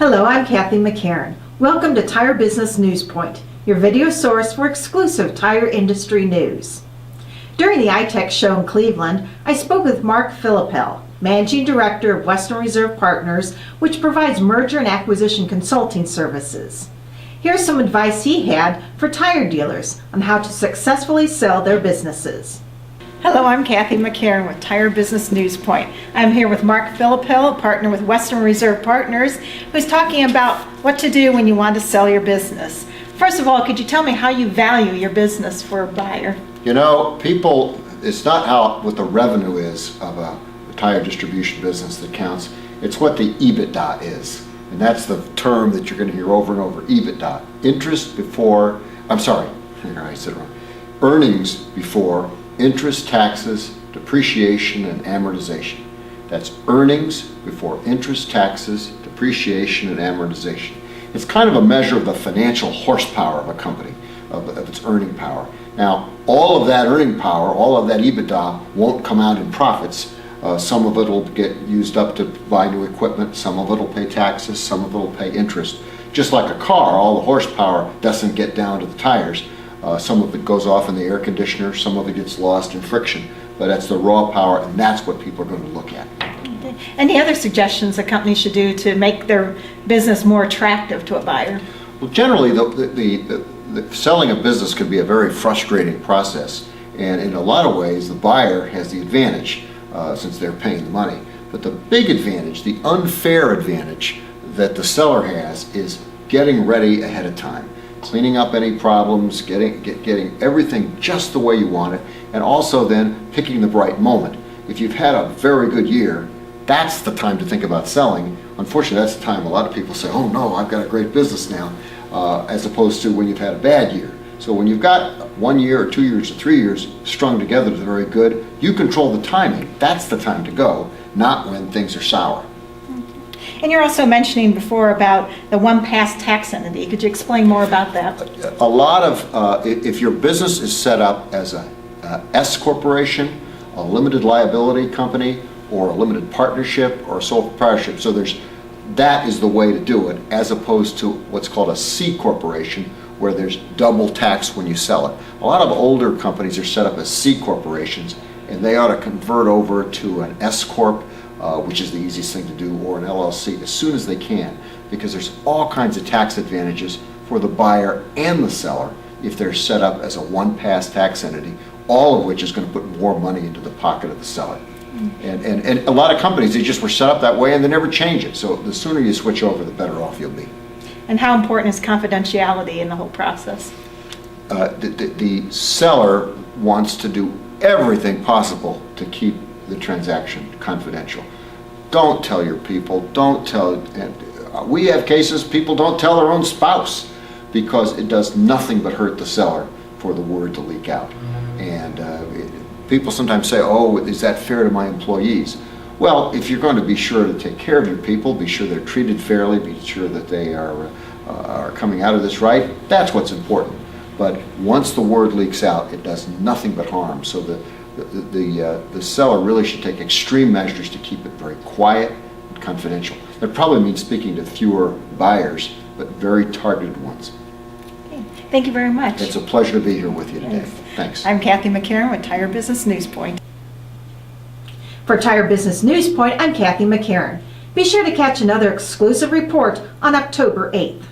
Hello, I'm Kathy McCarron. Welcome to Tire Business NewsPoint, your video source for exclusive tire industry news. During the ITEC show in Cleveland, I spoke with Mark Filippell, Managing Director of Western Reserve Partners, which provides merger and acquisition consulting services. Here's some advice he had for tire dealers on how to successfully sell their businesses. Hello, I'm Kathy McCarron with Tire Business NewsPoint. I'm here with Mark Filippell, a partner with Western Reserve Partners, who's talking about what to do when you want to sell your business. First of all, could you tell me how you value your business for a buyer? You know, people, it's not what the revenue is of a tire distribution business that counts. It's what the EBITDA is. And that's the term that you're going to hear over and over, EBITDA. Earnings before interest, taxes, depreciation, and amortization. That's earnings before interest, taxes, depreciation, and amortization. It's kind of a measure of the financial horsepower of a company, of its earning power. Now, all of that earning power, all of that EBITDA won't come out in profits. Some of it will get used up to buy new equipment, some of it will pay taxes, some of it will pay interest. Just like a car, all the horsepower doesn't get down to the tires. Some of it goes off in the air conditioner, some of it gets lost in friction, but that's the raw power, and that's what people are going to look at. Any other suggestions a company should do to make their business more attractive to a buyer? Well, generally, the selling a business can be a very frustrating process, and in a lot of ways, the buyer has the advantage since they're paying the money. But the big advantage, the unfair advantage that the seller has is getting ready ahead of time. Cleaning up any problems, getting everything just the way you want it, and also then picking the right moment. If you've had a very good year, that's the time to think about selling. Unfortunately, that's the time a lot of people say, oh no, I've got a great business now, as opposed to when you've had a bad year. So when you've got 1 year or 2 years or 3 years strung together to very good, you control the timing. That's the time to go, not when things are sour. And you're also mentioning before about the one-pass tax entity. Could you explain more about that? A lot of, if your business is set up as a S corporation, a limited liability company, or a limited partnership, or a sole proprietorship, so that is the way to do it, as opposed to what's called a C corporation, where there's double tax when you sell it. A lot of older companies are set up as C corporations, and they ought to convert over to an S corp, which is the easiest thing to do, or an LLC as soon as they can, because there's all kinds of tax advantages for the buyer and the seller if they're set up as a one-pass tax entity, all of which is going to put more money into the pocket of the seller. And a lot of companies, they just were set up that way and they never change it. So the sooner you switch over, the better off you'll be. And how important is confidentiality in the whole process? The seller wants to do everything possible to keep the transaction confidential. Don't tell your people, and we have cases people don't tell their own spouse because it does nothing but hurt the seller for the word to leak out. And people sometimes say, oh, is that fair to my employees? Well, if you're going to be sure to take care of your people, be sure they're treated fairly, be sure that they are coming out of this right, that's what's important. But once the word leaks out, it does nothing but harm. So the seller really should take extreme measures to keep it very quiet and confidential. That probably means speaking to fewer buyers, but very targeted ones. Okay. Thank you very much. It's a pleasure to be here with you today. Thanks. I'm Kathy McCarron with Tire Business NewsPoint. For Tire Business NewsPoint, I'm Kathy McCarron. Be sure to catch another exclusive report on October 8th.